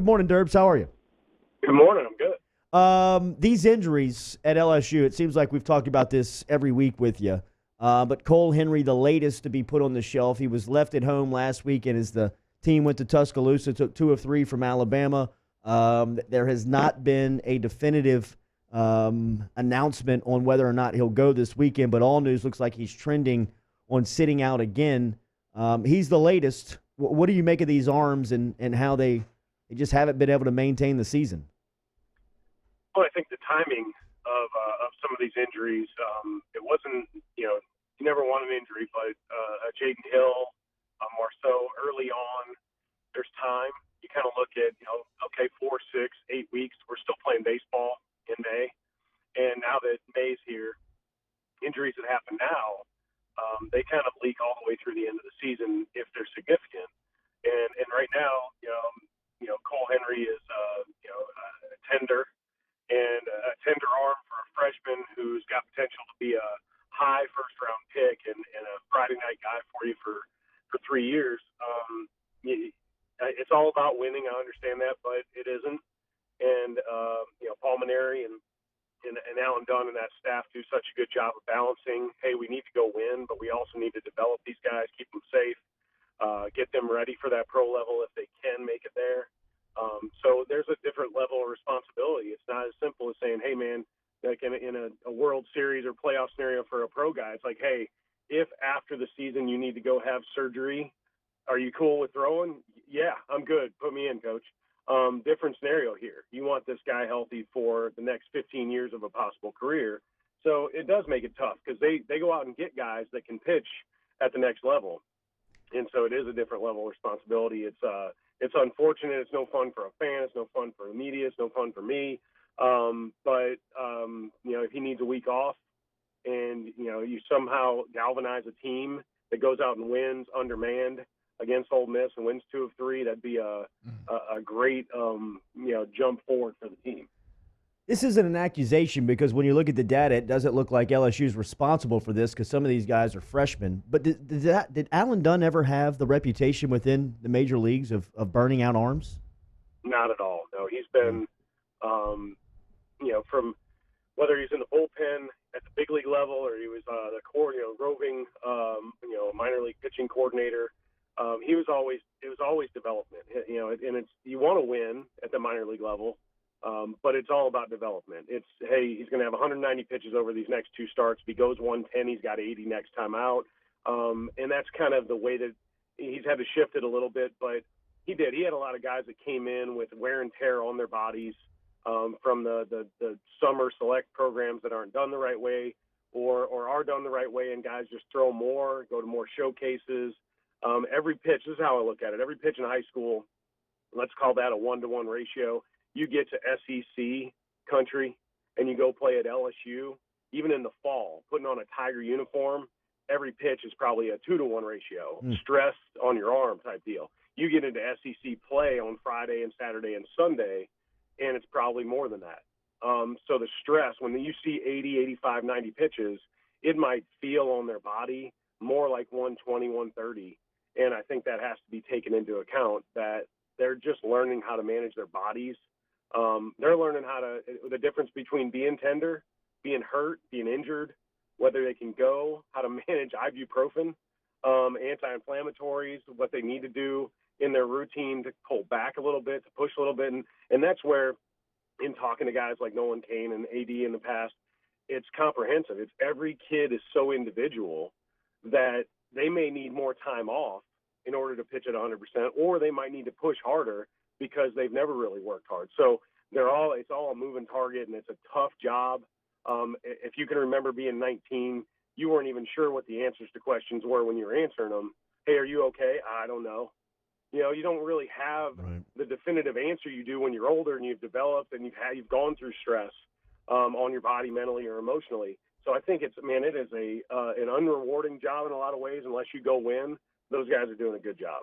Good morning, Derbs. How are you? Good morning. I'm good. These injuries at LSU, it seems like we've talked about this every week with you. But Cole Henry, the latest to be put on the shelf. He was left at home last weekend as the team went to Tuscaloosa, took 2 of 3 from Alabama. There has not been a definitive announcement on whether or not he'll go this weekend, but all news looks like he's trending on sitting out again. He's the latest. What do you make of these arms and how they just haven't been able to maintain the season? Well, I think the timing of some of these injuries, it wasn't, you never want an injury, but Jaden Hill, Marceau early on, there's time. You kind of look at, okay, 4, 6, 8 weeks, we're still playing baseball in May. And now that May's here, injuries that happen now, they kind of leak all the way through the end of the season if they're significant. And right now, Cole Henry is, a tender arm for a freshman who's got potential to be a high first-round pick and a Friday night guy for you for 3 years. It's all about winning. I understand that, but it isn't. And Paul Maneri and Alan Dunn and that staff do such a good job of balancing. Hey, we need to go win, but we also need to develop these guys, keep them safe, get them ready for that pro level if they can make it there. So there's a different level of responsibility. It's not as simple as saying, hey, man, like in a World Series or playoff scenario for a pro guy, it's like, hey, if after the season you need to go have surgery, are you cool with throwing? Yeah, I'm good. Put me in, coach. Different scenario here. You want this guy healthy for the next 15 years of a possible career. So it does make it tough because they go out and get guys that can pitch at the next level. And so it is a different level of responsibility. It's unfortunate. It's no fun for a fan. It's no fun for the media. It's no fun for me. But if he needs a week off and, you somehow galvanize a team that goes out and wins undermanned against Ole Miss and wins 2 of 3, that'd be a great, jump forward for the team. This isn't an accusation because when you look at the data, it doesn't look like LSU is responsible for this because some of these guys are freshmen. But did Alan Dunn ever have the reputation within the major leagues of burning out arms? Not at all. No, he's been, from whether he's in the bullpen at the big league level or he was the roving, minor league pitching coordinator. It was always development, and it's, you want to win at the minor league level. But it's all about development. It's, hey, he's going to have 190 pitches over these next 2 starts. If he goes 110, he's got 80 next time out. And that's kind of the way that he's had to shift it a little bit, but he did. He had a lot of guys that came in with wear and tear on their bodies from the summer select programs that aren't done the right way or are done the right way, and guys just throw more, go to more showcases. Every pitch, this is how I look at it, every pitch in high school, let's call that a 1-to-1 ratio. You get to SEC country and you go play at LSU, even in the fall, putting on a Tiger uniform, every pitch is probably a 2-to-1 ratio, stress on your arm type deal. You get into SEC play on Friday and Saturday and Sunday, and it's probably more than that. So the stress, when you see 80, 85, 90 pitches, it might feel on their body more like 120, 130. And I think that has to be taken into account, that they're just learning how to manage their bodies. They're learning the difference between being tender, being hurt, being injured, whether they can go, how to manage ibuprofen, anti-inflammatories, what they need to do in their routine to pull back a little bit, to push a little bit. And that's where, in talking to guys like Nolan Kane and AD in the past, it's comprehensive. It's every kid is so individual that they may need more time off in order to pitch at 100%, or they might need to push harder because they've never really worked hard. So it's all a moving target, and it's a tough job. If you can remember being 19, you weren't even sure what the answers to questions were when you were answering them. Hey, are you okay? I don't know. You don't really have the definitive answer you do when you're older and you've developed and you've gone through stress on your body, mentally or emotionally. So I think it is an unrewarding job in a lot of ways unless you go win. Those guys are doing a good job.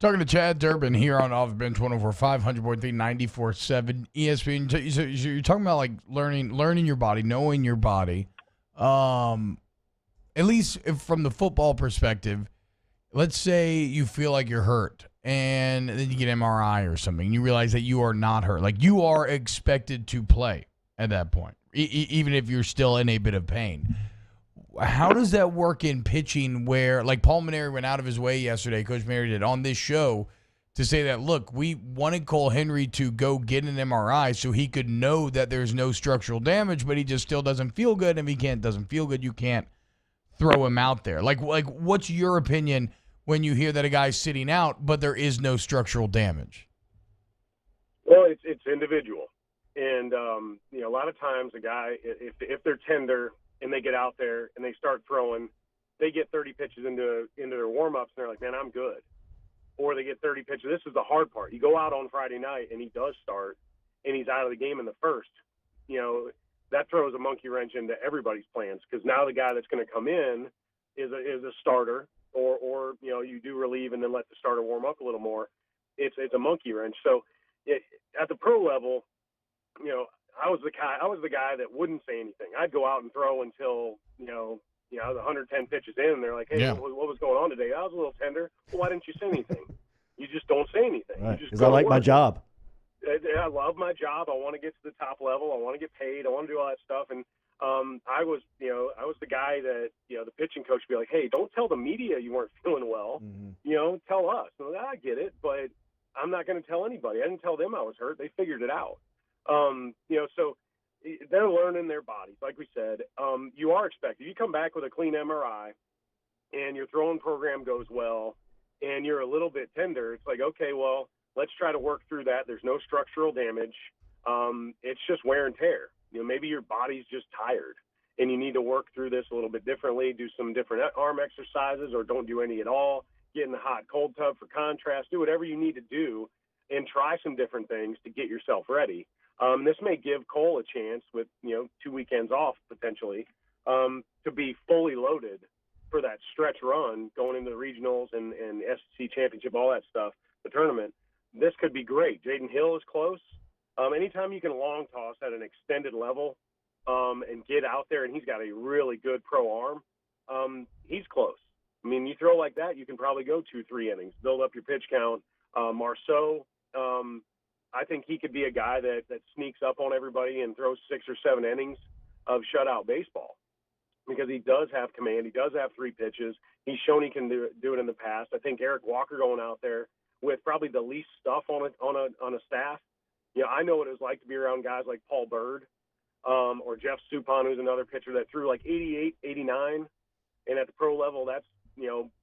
Talking to Chad Durbin here on Off Bench 104.5, 100.3, 94.7 ESPN. So you're talking about like learning your body, knowing your body. At least from the football perspective, let's say you feel like you're hurt and then you get MRI or something, and you realize that you are not hurt. Like, you are expected to play at that point, even if you're still in a bit of pain. How does that work in pitching where, like, Paul Maneri went out of his way yesterday, Coach Maneri did, on this show to say that, look, we wanted Cole Henry to go get an MRI so he could know that there's no structural damage, but he just still doesn't feel good. And if he doesn't feel good, you can't throw him out there. Like, what's your opinion when you hear that a guy's sitting out, but there is no structural damage? Well, it's individual. And, a lot of times a guy, if they're tender and they get out there and they start throwing, they get 30 pitches into their warm-ups, and they're like, man, I'm good. Or they get 30 pitches. This is the hard part. You go out on Friday night, and he does start, and he's out of the game in the first. That throws a monkey wrench into everybody's plans, because now the guy that's going to come in is a starter, or you do relieve and then let the starter warm up a little more. It's a monkey wrench. So at the pro level, I was the guy that wouldn't say anything. I'd go out and throw until I was 110 pitches in, and they're like, hey, Yeah. what was going on today? I was a little tender. Well, why didn't you say anything? You just don't say anything. Right. Because Because I like my job. I love my job. I want to get to the top level. I want to get paid. I want to do all that stuff. And I was the guy that the pitching coach would be like, hey, don't tell the media you weren't feeling well. Mm-hmm. Tell us. And I get it, but I'm not going to tell anybody. I didn't tell them I was hurt. They figured it out. So they're learning their bodies. Like we said, you are expected. You come back with a clean MRI, and your throwing program goes well, and you're a little bit tender. It's like, okay, well, let's try to work through that. There's no structural damage. It's just wear and tear. Maybe your body's just tired, and you need to work through this a little bit differently, do some different arm exercises, or don't do any at all. Get in the hot cold tub for contrast. Do whatever you need to do and try some different things to get yourself ready. This may give Cole a chance with 2 weekends off potentially to be fully loaded for that stretch run going into the regionals and SEC championship, all that stuff, the tournament. This could be great. Jaden Hill is close. Anytime you can long toss at an extended level and get out there, and he's got a really good pro arm, he's close. I mean, you throw like that, you can probably go 2-3 innings, build up your pitch count. Marceau, I think he could be a guy that sneaks up on everybody and throws 6 or 7 innings of shutout baseball, because he does have command. He does have 3 pitches. He's shown he can do it in the past. I think Eric Walker going out there with probably the least stuff on a staff. I know what it was like to be around guys like Paul Bird or Jeff Suppan, who's another pitcher that threw like 88, 89, and at the pro level, that's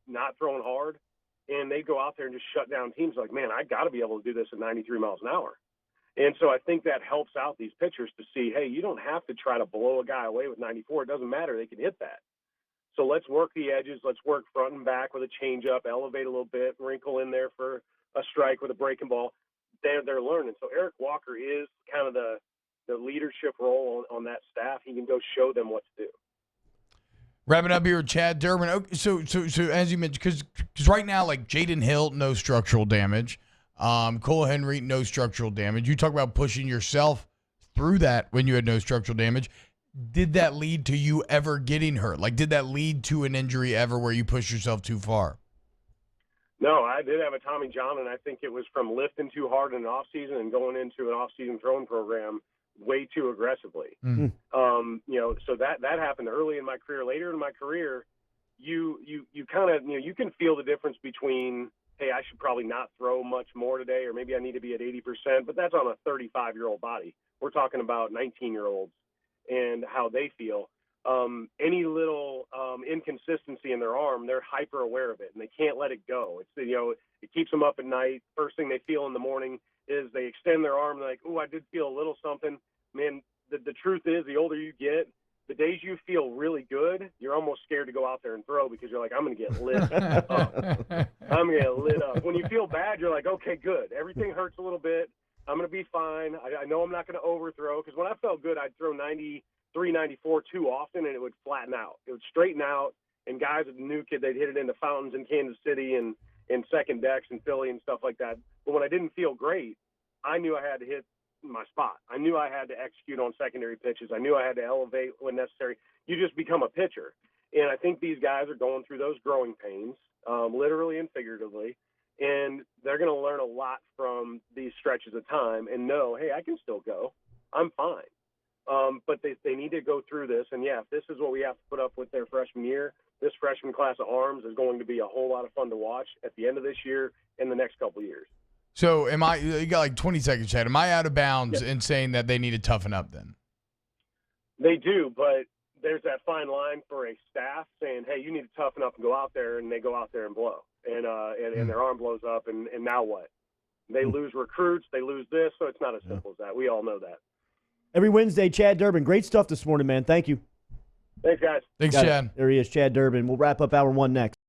not throwing hard. And they go out there and just shut down teams like, man, I got to be able to do this at 93 miles an hour. And so I think that helps out these pitchers to see, hey, you don't have to try to blow a guy away with 94. It doesn't matter. They can hit that. So let's work the edges. Let's work front and back with a changeup, elevate a little bit, wrinkle in there for a strike with a breaking ball. They're learning. So Eric Walker is kind of the leadership role on that staff. He can go show them what to do. Wrapping up here with Chad Durbin. Okay, so as you mentioned, because right now, like Jaden Hill, no structural damage. Cole Henry, no structural damage. You talk about pushing yourself through that when you had no structural damage. Did that lead to you ever getting hurt? Like, did that lead to an injury ever where you pushed yourself too far? No, I did have a Tommy John, and I think it was from lifting too hard in an off season and going into an off season throwing program way too aggressively. Mm-hmm. So that happened early in my career. Later in my career, you kind of, you can feel the difference between, hey, I should probably not throw much more today, or maybe I need to be at 80%, but that's on a 35-year-old body. We're talking about 19-year-olds and how they feel. Any little inconsistency in their arm, they're hyper aware of it, and they can't let it go. It's, it keeps them up at night. First thing they feel in the morning is they extend their arm, like, oh, I did feel a little something. Man, the truth is, the older you get, the days you feel really good, you're almost scared to go out there and throw, because you're like, I'm going to get lit up. I'm going to get lit up. When you feel bad, you're like, okay, good. Everything hurts a little bit. I'm going to be fine. I know I'm not going to overthrow, because when I felt good, I'd throw 93, 94 too often, and it would flatten out. It would straighten out, and guys at the new kid, they'd hit it into fountains in Kansas City and second decks in Philly and stuff like that. But when I didn't feel great, I knew I had to hit my spot. I knew I had to execute on secondary pitches. I knew I had to elevate when necessary. You just become a pitcher. And I think these guys are going through those growing pains, literally and figuratively. and they're going to learn a lot from these stretches of time and know, hey, I can still go. I'm fine. But they need to go through this. And, yeah, if this is what we have to put up with their freshman year, this freshman class of arms is going to be a whole lot of fun to watch at the end of this year and the next couple of years. So you got like 20 seconds, Chad. Am I out of bounds in saying that they need to toughen up then? They do, but there's that fine line for a staff saying, hey, you need to toughen up and go out there, and they go out there and blow. And their arm blows up, and now what? They lose recruits, they lose this, so it's not as simple as that. We all know that. Every Wednesday, Chad Durbin. Great stuff this morning, man. Thank you. Thanks, guys. Thanks, Got it. Chad. There he is, Chad Durbin. We'll wrap up hour one next.